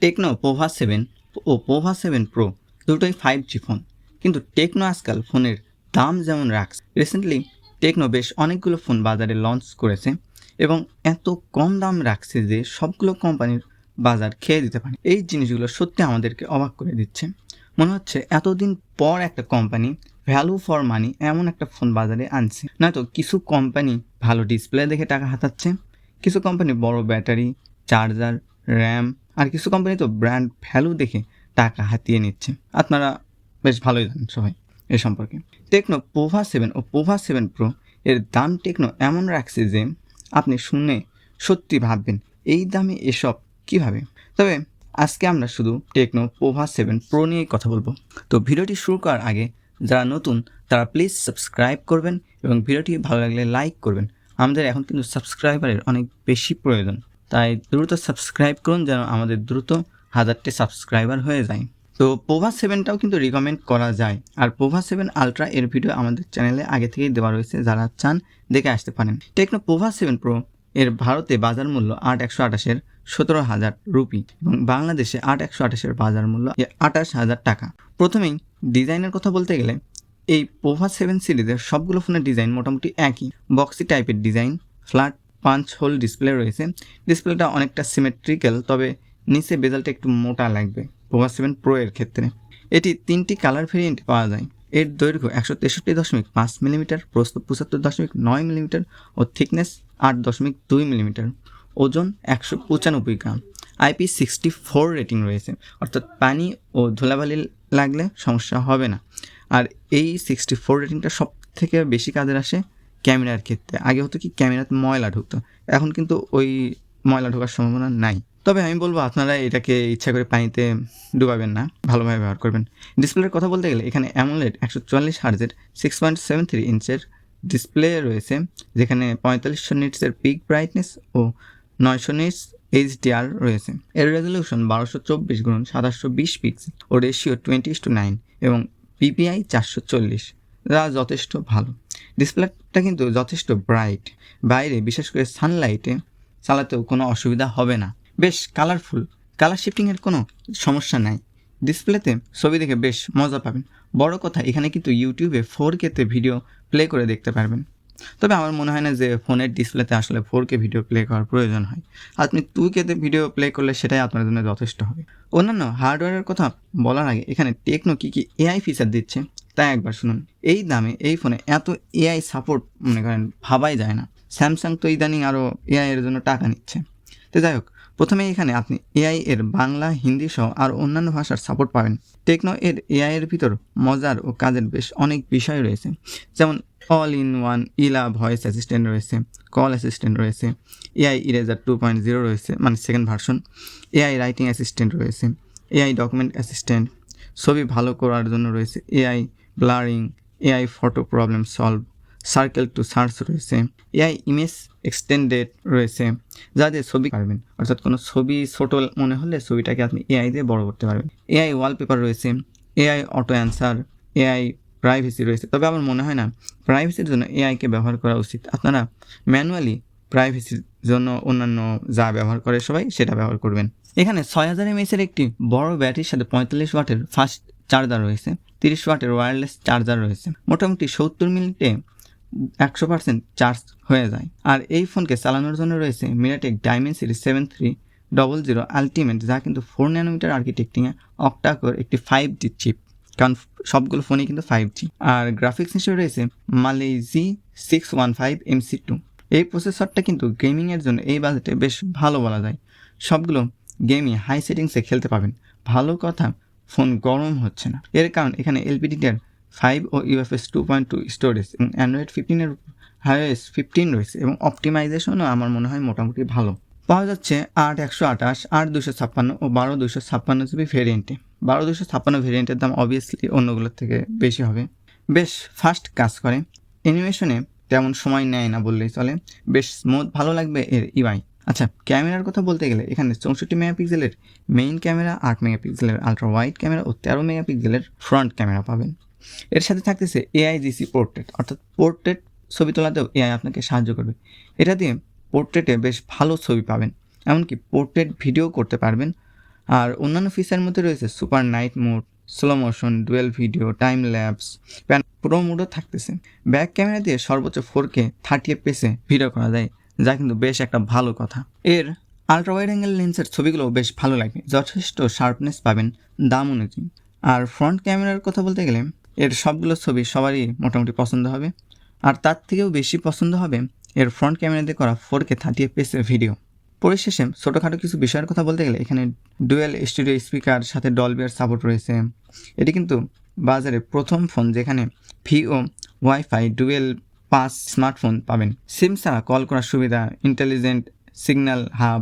Techno Pova 7 ও Pova 7 pro দুটোই 5G phone, কিন্তু techno আজকাল ফোনের দাম যেমন রাখছে। রিসেন্টলি টেকনো বেশ অনেকগুলো ফোন বাজারে লঞ্চ করেছে এবং এত কম দাম রাখছে যে সবগুলো কোম্পানির বাজার খেয়ে দিতে পারে। এই জিনিসগুলো সত্যি আমাদেরকে অবাক করে দিচ্ছে। মনে হচ্ছে এতদিন পর একটা কোম্পানি ভ্যালু ফর মানি এমন একটা ফোন বাজারে আনছে। নয়তো কিছু কোম্পানি ভালো ডিসপ্লে দেখে টাকা হাতাচ্ছে, কিছু কোম্পানি বড় ব্যাটারি, চার্জার, র্যাম, আর কিছু কোম্পানি তো ব্র্যান্ড ভ্যালু দেখে টাকা হাতিয়ে নিচ্ছে। আপনারা বেশ ভালোই জানেন সবাই এ সম্পর্কে। টেকনো পোভা 7 ও পোভা 7 প্রো এর দাম টেকনো এমন রাখছে যে আপনি শুনে সত্যি ভাববেন এই দামে এসব কিভাবে। তবে আজকে আমরা শুধু টেকনো পোভা 7 প্রো নিয়েই কথা বলবো। তো ভিডিওটি শুরু করার আগে যারা নতুন তারা প্লিজ সাবস্ক্রাইব করবেন এবং ভিডিওটি ভালো লাগলে লাইক করবেন। আমাদের এখন কিন্তু সাবস্ক্রাইবারের অনেক বেশি প্রয়োজন, তাই দ্রুত সাবস্ক্রাইব করুন যেন আমাদের দ্রুত 1000টি সাবস্ক্রাইবার হয়ে যায়। তো পোভা 7টাও কিন্তু রিকমেন্ড করা যায়, আর পোভা 7 আলট্রা এর ভিডিও আমাদের চ্যানেলে আগে থেকেই দেওয়া রয়েছে, যারা চান দেখে আসতে পারেন। টেকনো পোভা 7 প্রো এর ভারতে বাজার মূল্য 8128-এর 17,000 রুপি এবং বাংলাদেশে 8128-এর বাজার মূল্য 28,000 টাকা। প্রথমেই ডিজাইনের কথা বলতে গেলে এই পোভা 7 সিরিজের সবগুলো ফোনের ডিজাইন মোটামুটি একই, বক্সি টাইপের design, flat punch whole display রয়েছে। ডিসপ্লেটা অনেকটা সিমেট্রিক্যাল, তবে নিচে বেজালটা একটু মোটা লাগবে পোভা 7 প্রো এর ক্ষেত্রে। এটি 3টি কালার ভেরিয়েন্ট পাওয়া যায়। এর দৈর্ঘ্য 163.5 মিলিমিটার, প্রস্থ 75.9 মিলিমিটার ও থিকনেস 8.2 মিলিমিটার, ওজন 195 গ্রাম। IP64 রেটিং রয়েছে, অর্থাৎ পানি ও ধুলাবালি লাগলে সমস্যা হবে না। আর এই 64 রেটিংটা সব থেকে বেশি কাজের আসে ক্যামেরার ক্ষেত্রে। আগে হতো কি ক্যামেরাতে ময়লা ঢুকতো, এখন কিন্তু ওই ময়লা ঢোকার সম্ভাবনা নাই। তবে আমি বলবো আপনারা এটাকে ইচ্ছা করে পানিতে ডুবাবেন না, ভালোভাবে ব্যবহার করবেন। ডিসপ্লের কথা বলতে গেলে এখানে অ্যামোলেড 144 হার্জের 6.73 ইঞ্চের ডিসপ্লে রয়েছে, যেখানে 4500 নিটসের পিক ব্রাইটনেস ও 900 নিটস HDR রয়েছে। এর রেজলিউশন 1224x2720 পিক্সেল ও রেশিও 20:9 এবং PPI 440, যা যথেষ্ট ভালো। ডিসপ্লেটা কিন্তু যথেষ্ট ব্রাইট, বাইরে বিশেষ করে সানলাইটে চালাতেও কোনো অসুবিধা হবে না। বেশ কালারফুল, কালার শিফটিংয়ের কোনো সমস্যা নাই। ডিসপ্লেতে ছবি দেখে বেশ মজা পাবেন। বড় কথা, এখানে কিন্তু ইউটিউবে 4K-তে ভিডিও প্লে করে দেখতে পারবেন। তবে আমার মনে হয় না যে ফোনের ডিসপ্লেতে আসলে 4K ভিডিও প্লে করার প্রয়োজন হয়। আপনি 2K-তে ভিডিও প্লে করলে সেটাই আপনার জন্য যথেষ্ট হবে। অন্যান্য হার্ডওয়্যারের কথা বলার আগে এখানে টেকনো কী কী AI ফিচার দিচ্ছে তাই একবার শুনুন। এই দামে এই ফোনে এত AI সাপোর্ট মনে করেন ভাবাই যায় না। স্যামসাং তো ইদানিং আরও AI এর জন্য টাকা নিচ্ছে। তো যাই হোক, প্রথমে এখানে আপনি AI এর বাংলা, হিন্দি সহ আর অন্যান্য ভাষার সাপোর্ট পাবেন। টেকনো এর AI এর ভিতর মজার ও কাজের বেশ অনেক বিষয় রয়েছে, যেমন অল ইন ওয়ান ইলা ভয়েস অ্যাসিস্ট্যান্ট রয়েছে, কল অ্যাসিস্ট্যান্ট রয়েছে, AI ইরেজার 2.0 রয়েছে, মানে second version, AI writing assistant রয়েছে, AI ডকুমেন্ট অ্যাসিস্ট্যান্ট, ছবি ভালো করার জন্য রয়েছে AI blurring, AI photo problem solve, circle to search রয়েছে, AI ইমেজ এক্সটেন্ডেড রয়েছে, যা দিয়ে ছবি পারবেন, অর্থাৎ কোনো ছবি ছোটো মনে হলে ছবিটাকে আপনি AI দিয়ে বড় করতে পারবেন। AI ওয়ালপেপার রয়েছে, AI auto answer, AI privacy রয়েছে। তবে আমার মনে হয় না প্রাইভেসির জন্য এআইকে ব্যবহার করা উচিত। আপনারা ম্যানুয়ালি প্রাইভেসির জন্য অন্যান্য যা ব্যবহার করে সবাই সেটা ব্যবহার করবেন। এখানে 6000 mAh-এর একটি বড় ব্যাটারির সাথে 45 ওয়াটের ফাস্ট চার্জার রয়েছে, 30 ওয়াটের ওয়্যারলেস চার্জার রয়েছে। মোটামুটি 70 মিনিটে 100% চার্জ হয়ে যায়। আর এই ফোনকে চালানোর জন্য রয়েছে মিডিয়াটেক ডাইমেনসিটি 7300 আলটিমেট, যা কিন্তু 4 ন্যানোমিটার আর্কিটেকচারে অক্টা-কোর একটি 5G চিপ, কারণ সবগুলো ফোনই কিন্তু 5G। আর গ্রাফিক্স হিসেবে রয়েছে Mali G615 MC2। এই প্রসেসরটা কিন্তু গেমিংয়ের জন্য এই বাজেটে বেশ ভালো বলা যায়। সবগুলো গেমই হাই সেটিংসে খেলতে পাবেন। ভালো কথা, ফোন গরম হচ্ছে না। এর কারণ এখানে LPDDR5 ও UFS 2.2 স্টোরেজ এবং অ্যান্ড্রয়েড 15-এর iOS 15 রয়েছে এবং অপটিমাইজেশনও আমার মনে হয় মোটামুটি ভালো। পাওয়া যাচ্ছে 8/128, 8/256 ও 12/256 জিবি ভেরিয়েন্টে। 12/256 ভেরিয়েন্টের দাম অবভিয়াসলি অন্যগুলোর থেকে বেশি হবে। বেশ ফাস্ট কাজ করে, অ্যানিমেশনে তেমন সময় নেয় না বললেই চলে, বেশ স্মুথ, ভালো লাগবে এর UI। আচ্ছা, ক্যামেরার কথা বলতে গেলে এখানে 64 মেগাপিক্সেলের মেইন ক্যামেরা, 8 মেগাপিক্সেলের আলট্রা ওয়াইড ক্যামেরা ও 13 মেগাপিক্সেলের ফ্রন্ট ক্যামেরা পাবেন। এর সাথে থাকতেছে AIGC পোর্ট্রেট, অর্থাৎ পোর্ট্রেট ছবি তোলাতেও AI আপনাকে সাহায্য করবে। এটা দিয়ে পোর্ট্রেটে বেশ ভালো ছবি পাবেন, এমনকি পোর্ট্রেট ভিডিও করতে পারবেন। আর অন্যান্য ফিচারের মধ্যে রয়েছে super night mode, slow motion, dual video, time lapse, pro মোডও থাকতেছে। ব্যাক ক্যামেরা দিয়ে সর্বোচ্চ 4K 30 fps ভিডিও করা যায়, যা কিন্তু বেশ একটা ভালো কথা। এর আলট্রা ওয়াইড অ্যাঙ্গেল লেন্সের ছবিগুলো বেশ ভালো লাগে, যথেষ্ট শার্পনেস পাবেন দাম অনুযায়ী। আর ফ্রন্ট ক্যামেরার কথা বলতে গেলে এর সবগুলো ছবি সবারই মোটামুটি পছন্দ হবে, আর তার থেকেও বেশি পছন্দ হবে এর ফ্রন্ট ক্যামেরা দিয়ে করা 4K 30 fps ভিডিও। পরিশেষে ছোটোখাটো কিছু বিষয়ের কথা বলতে গেলে এখানে ডুয়েল স্টুডিও স্পিকার সাথে ডলবির সাপোর্ট রয়েছে। এটি কিন্তু বাজারে প্রথম ফোন যেখানে ভিও ওয়াইফাই ডুয়েল পাস স্মার্টফোন পাবেন। সিম ছাড়া কল করার সুবিধা, intelligent signal hub,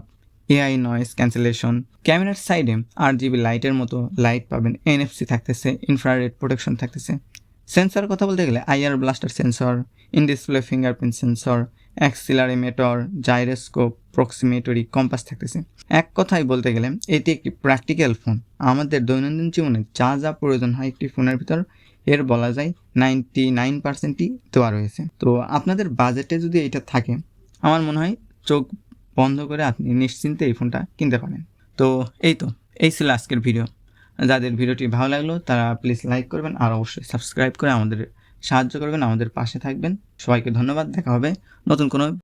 AI noise cancellation, ক্যামেরার সাইডে RGB লাইটের মতো লাইট পাবেন, NFC থাকতেছে, ইনফ্রারেড প্রোটেকশন থাকতেছে। সেন্সর কথা বলতে গেলে IR blaster sensor, in display fingerprint sensor, accelerometer, gyroscope, proximity, compass থাকতেছে। এক কথায় বলতে গেলে এটি একটি প্র্যাকটিক্যাল ফোন। আমাদের দৈনন্দিন জীবনে যা যা প্রয়োজন হয় একটি ফোনের ভিতর এর বলা যায় 99%ই দেওয়া রয়েছে। তো আপনাদের বাজেটে যদি এটা থাকে, আমার মনে হয় চোখ বন্ধ করে আপনি নিশ্চিন্তে এই ফোনটা কিনতে পারেন। তো এই ছিল আজকের ভিডিও। যাদের ভিডিওটি ভালো লাগলো তারা প্লিজ লাইক করবেন, আর অবশ্যই সাবস্ক্রাইব করে আমাদের সাহায্য করবেন, আমাদের পাশে থাকবেন। সবাইকে ধন্যবাদ। দেখা হবে নতুন কোনো